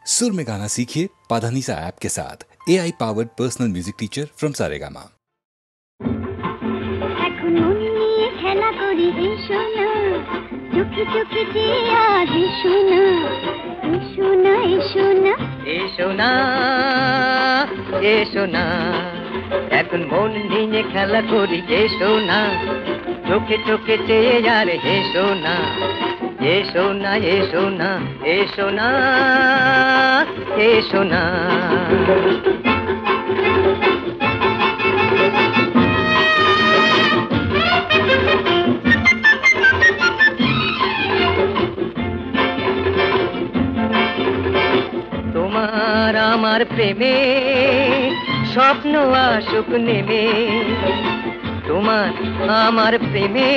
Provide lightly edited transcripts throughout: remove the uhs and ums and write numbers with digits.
सुर में गाना सीखिए पाधानीसा ऐप के साथ। AI powered personal music teacher from Saregama. এখন মন নিয়ে খেলা করি এসো না, চোখে চোখে চেয়ে আর এসো না, এসো না, এসো না, এসো না, এসো না। তোমার আমার প্রেমে স্বপ্ন আসুক নেমে, তোমার আমার প্রেমে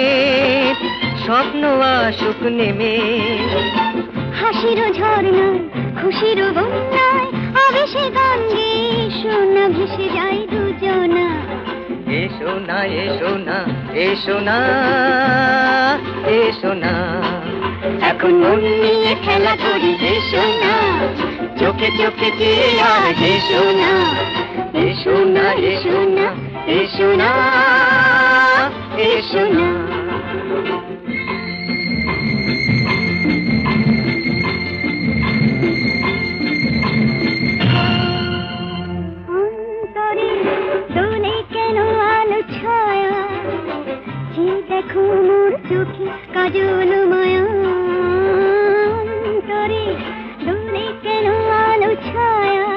স্বপ্ন আসুক নেমে, হাসির ঝর্ণায় খুশির বন্যায় আবেশে গান গেয়ে শোনা ভেসে যায় দুজনা। এসো না, এসো না, এসো না, এসো না। এখন মন নিয়ে খেলা করি এসো না, চোখে চোখে চেয়ে আর এসো না, এসো না, এসো না, এসো না, এসো না। অন্তরে দোলে কেন আলো ছায়া, যে দেখো মোর চোখে কাজল মায়া। অন্তরে দোলে কেন আলো ছায়া,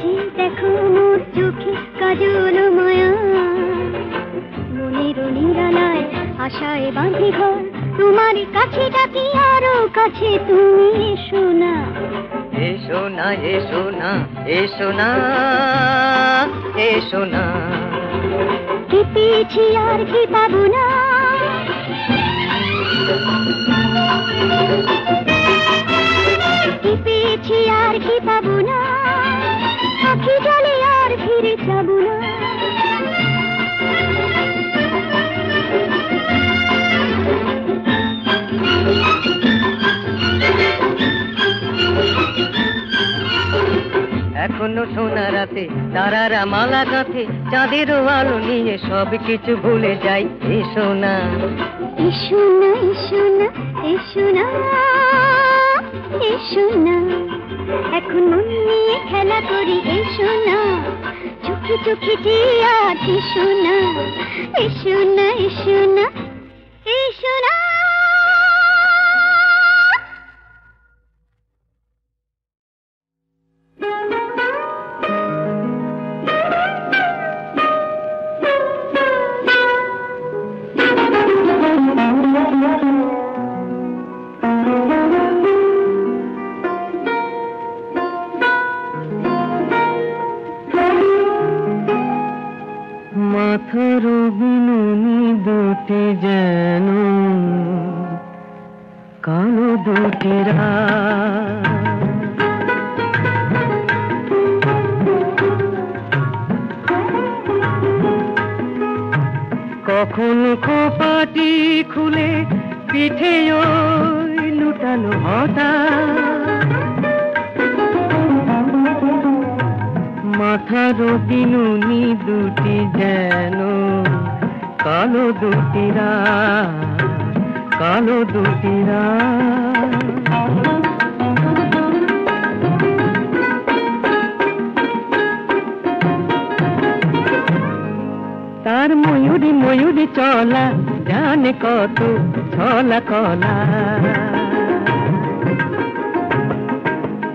যে দেখো মোর চোখে কাজল মায়া। মনের নিরালায় আশায় বাঁধি ঘর, তোমার কাছে ডাকি আরো কাছে তুমি এসো না। এসো না, এসো না, এসো না, এসো না। কি পেয়েছি আর কি পাবো না, কি পেয়েছি আর কি পাবো না, আখি জলে আর ফিরে যাবো না। এখনো সোনা রাতে তারারা মালা গাঁথে, চাঁদেরও আলো নিয়ে সব কিছু ভুলে যাই। এসো না, এসো না, এসো না, এসো না, এসো না। এখন মন নিয়ে খেলা করি এসো না, চোখে চোখে যে আর এসো না, এসো না, এসো না, এসো না। মাথার বিনুনি দুটি যেন কালো দুটি কখনো খোপাটি খুলে পিঠে ওই লুটালো হঠাৎ, মাথার বিনুনি দুটি যেন কালো দুটি কালো দুটি তার ময়ূরী ময়ূরী চলা জানে কত ছলা কলা,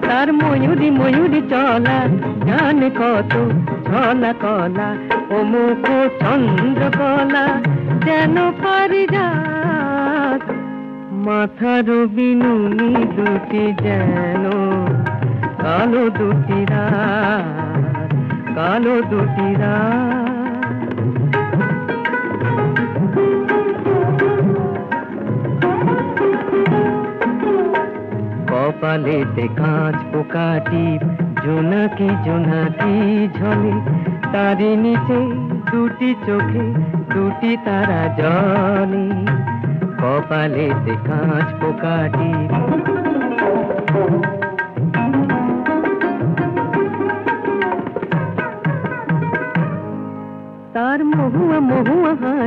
তার ময়ূরী ময়ূরী চলা জানে কত ছলা কলা। ও মুখ চন্দ্রকলা যেন পারিজাত, মাথার বিনুনি দুটি যেন কালো দুটি কালো দুটি কপালেতে কাঁচ পোকাটি জোনাকি জোনাকি ঝলে, তারি নিচে দুটি চোখে দুটি তারা জলে। কপালেতে কাঁচ পোকাটি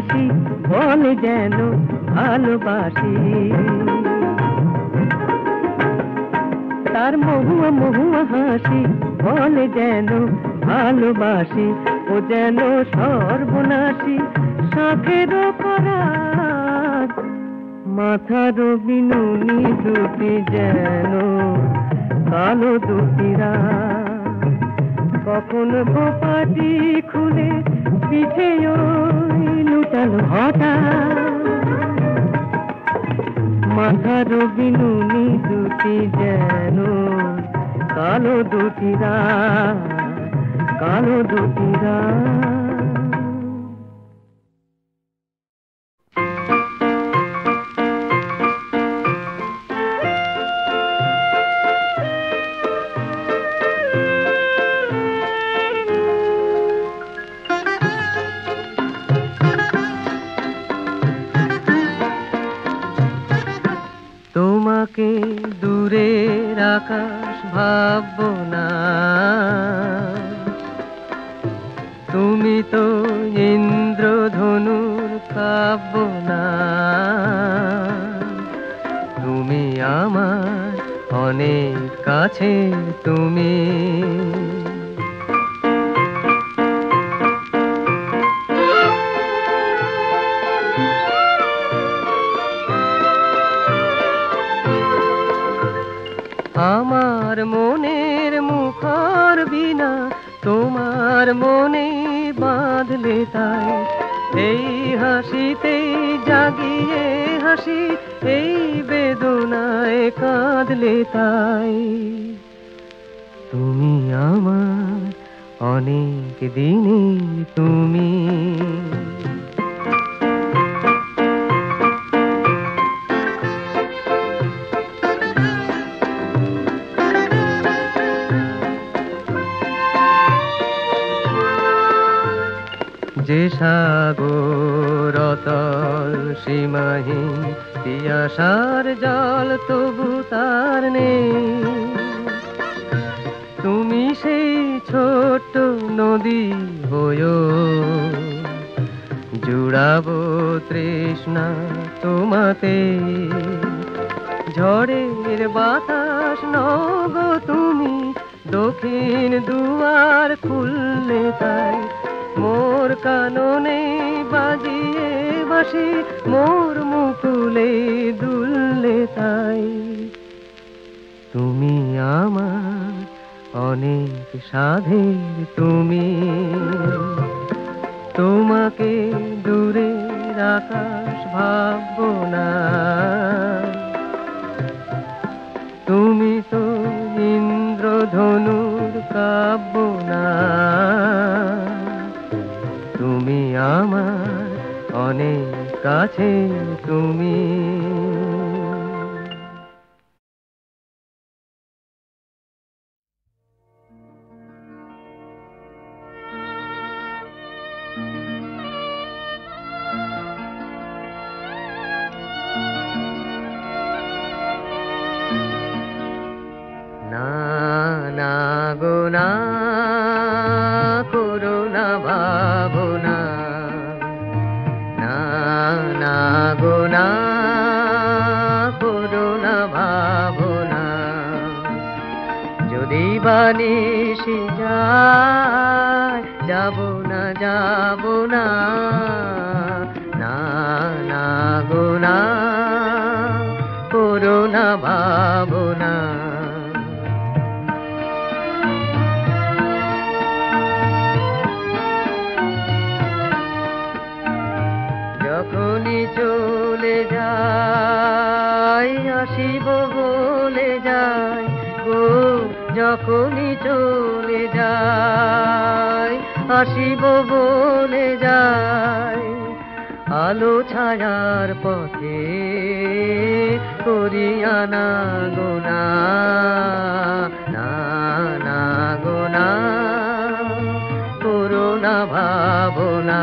হাসি বলে যেন ভালোবাসি। তার মহুয়া মহুয়া হাসি বলে যেন ভালোবাসি। ও যেন সর্বনাশী শাখেরও পরাগ, মাথার বিনুনি দুটি যেন কালো দুটি রাত। কখন গোপাটি খুলে পিঠে ওই লুটালো হঠাৎ, মাথার বিনুনি দুটি যেন কালো দুটি রাত, কালো দুটি রাত। তোমাকে দূরের আকাশ ভাববো না, তুমি তো ইন্দ্রধনুর কাব্য না। তুমি আমার অনেক কাছে, তুমি আমার মনের মুখর বিনা তোমার মনে বাঁধলে তাই। এই হাসিতে জাগিয়ে হাসি, এই বেদনায় কাঁদলে তাই। তুমি আমার অনেক দিনে, তুমি যে সাগর অতল সীমাহীন, পিয়াসার জল তবু তার নেই। তুমি সেই ছোট্ট নদী হয়ো, জুড়াবো তৃষ্ণা তোমাতে। ঝড়ের বাতাস নগো তুমি, দক্ষিণ দুয়ার খুললে তাই। মোর কাননে বাজিয়ে বাঁশি, মোর মুকুলে দুললে তাই। তুমি আমার অনেক সাধের, তুমি তোমাকে দূরের আকাশ ভাববো না। তুমি তো ইন্দ্রধনুর কাব্য না। তুমি আমার অনেক কাছে, তুমি না না গো না করো না ভাবনা, না না গো না করো না ভাবনা। যদি বানিসি যায় যাব না, যাব না, না না গো না করো না ভাবনা। যখনই চলে যাই আসিব বলে যাই গো, যখনই চলে যাই আসিব বলে যাই। আলো ছায়ার পথে করিয়া না গোনা, না না গোনা করো না ভাবনা।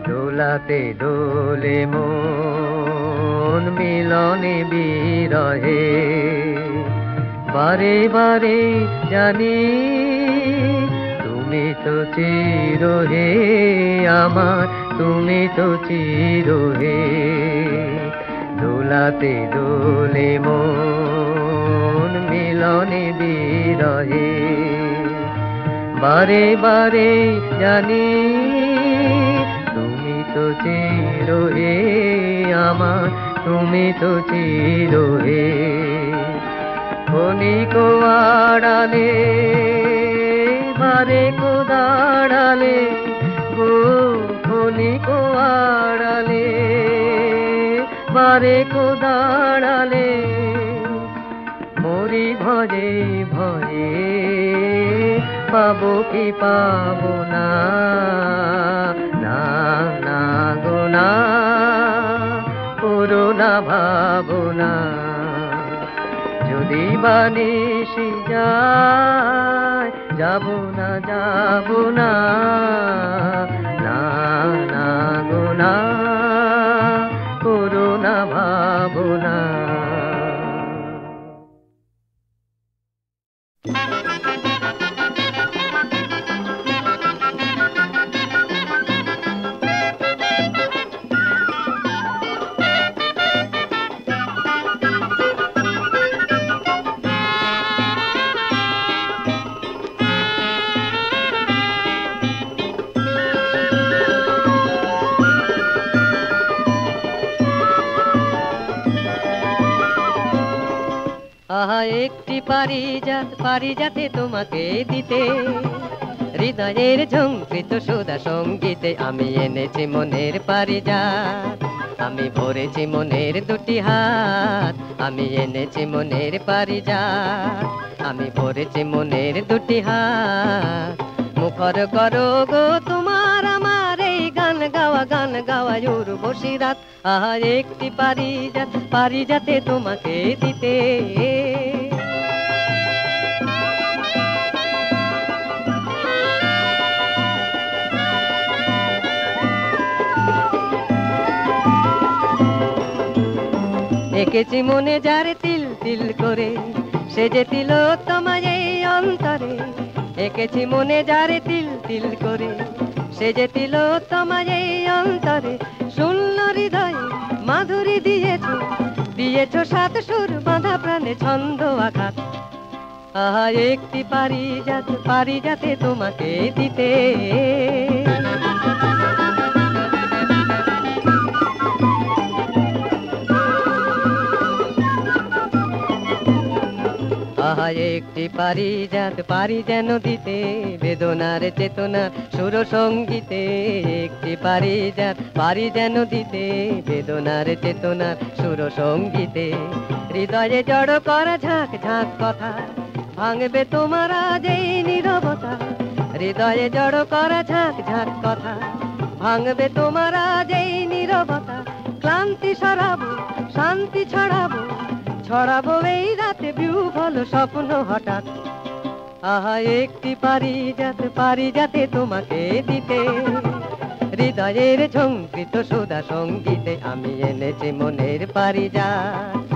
দোলাতে দোলে মন মিলনে বিরহে, বারে বারে জানি তুমি তো চির হে আমার, তুমি তো চির হে। দোলাতে দোলে মন মিলনে বিরহে, বারে বারে জানি তুমি তো চির হে আমার, তুমি তো চির হে। ক্ষণিক আড়ালে বারে কো দাঁড়ালে গো, ক্ষণিক আড়ালে বারে কো দাঁড়ালে, মরি ভয়ে ভয়ে পাবো কি পাবো না, না না গো না, করুণা ভাবনা। যদি বানিসি যায় যাব না, যাব না, না না গো না, করুণা ভাবনা। আহা একটি পারিজাতে তোমাকে দিতে, হৃদয়ের ঝঙ্কৃত সুধা সঙ্গীতে আমি এনেছি মনের পারিজাত। আমি ভরেছি মনের দুটি হাত, আমি এনেছি মনের পারিজাত। আমি ভরেছি মনের দুটি হাত, মুখর করো গো তোমার আমার এই গান গাওয়া, গান গাওয়া উর্বশী রাত। আহা একটি পারিজাতে তোমাকে দিতে। এঁকেছি মনে যারে তিল তিল করে, সে যে তিলোত্তমা এই অন্তরে। এঁকেছি মনে যারে তিল তিল করে, সে যে তিলোত্তমা এই অন্তরে। শূন্য হৃদয়ে মাধুরী দিয়েছ সাত সুর বাঁধা প্রাণে ছন্দ আঘাত। আহা একটি পারিজাতে তোমাকে দিতে। আহা একটি পারি যেন দিতে, বেদনার চেতনার সুর সঙ্গীতে। একটি পারি যেন দিতে, বেদনার চেতনার সুর সঙ্গীতে। হৃদয়ে জড় করা ঝাঁক ঝাঁক কথা, ভাঙবে তোমার আজ এই নীরবতা। হৃদয়ে জড় করা ঝাঁক ঝাঁক কথা, ভাঙবে তোমার আজ এই নীরবতা। ক্লান্তি সরাবো, শান্তি ছড়াবো এই রাতে বিহ্বল স্বপ্ন হঠাৎ। আহা একটি পারিজাতে তোমাকে দিতে, হৃদয়ের ঝঙ্কৃত সুধা সঙ্গীতে আমি এনেছি মনের পারিজাত।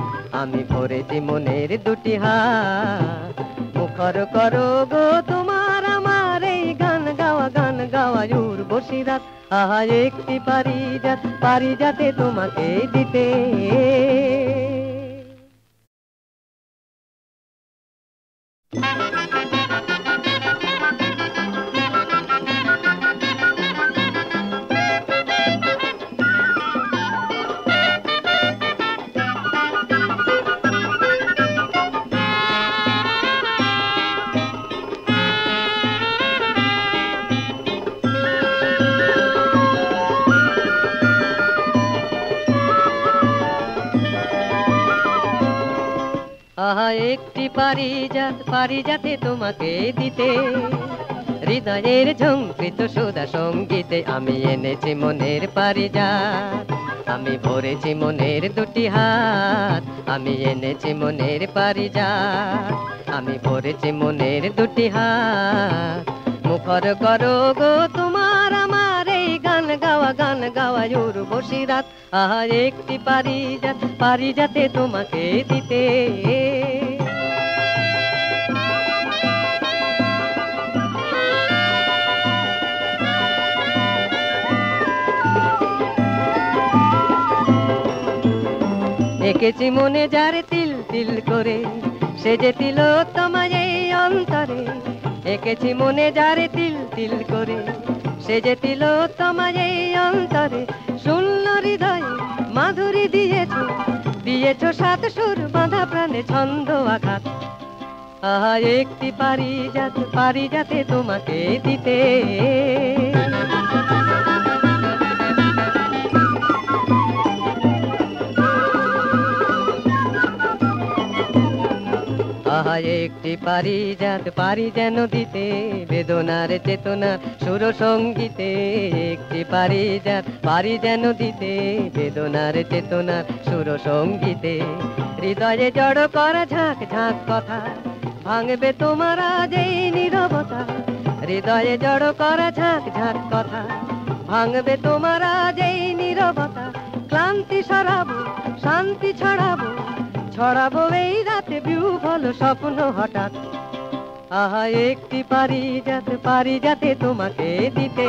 আমি ভরেছি মনের দুটি হাত, মুখর করো গো তোমার আমার এই গান গাওয়া উর্বশী রাত। আহা একটি পারিজাতে তোমাকে দিতে। আহা একটি পারিজাতে তোমাকে দিতে, হৃদয়ের ঝঙ্কৃত সুধা সঙ্গীতে আমি এনেছি মনের পারিজাত। আমি ভরেছি মনের দুটি হাত, আমি এনেছি মনের পারিজাত। আমি ভরেছি মনের দুটি হাত, মুখর করো গো তোমার আমার এই গান গাওয়া উর্বশী রাত। আহা একটি পারিজাতে তোমাকে দিতে। এঁকেছি মনে যারে তিল তিল করে, সে যে তিলোত্তমা এই অন্তরে। এঁকেছি মনে যারে তিল তিল করে, সে যে তিলোত্তমা এই অন্তরে। শূন্য হৃদয়ে মাধুরী দিয়েছো, দিয়েছো সাত সুর বাঁধা প্রাণে ছন্দ আঘাত। আহা একটি পারিজাতে তোমাকে দিতে। আহা একটি পারি যেন দিতে, বেদনার চেতনার সুর সঙ্গীতে। একটি পারি যেন দিতে, বেদনার চেতনার সুর সঙ্গীতে। হৃদয়ে জড় করা ঝাঁক ঝাঁক কথা, ভাঙবে তোমার আজ এই নীরবতা। হৃদয়ে জড় করা ঝাঁক ঝাঁক কথা, ভাঙবে তোমার আজ এই নীরবতা। ক্লান্তি সরাবো, শান্তি ছড়াবো, ছড়াবো এই রাতে বিহ্বল স্বপ্ন হঠাৎ। আহা একটি পারিজাতে তোমাকে দিতে।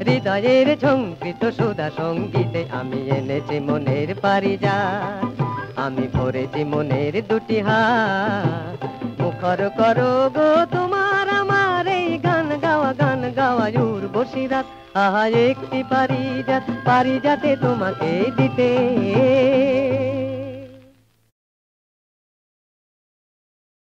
হৃদয়ের ঝঙ্কৃত সুধা সঙ্গীতে আমি এনেছি মনের পারিজাত। আমি ভরেছি মনের দুটি হাত, মুখর করো গো তোমার আমার এই গান গাওয়া উর্বশী রাত। আহা একটি পারিজাতে তোমাকে দিতে।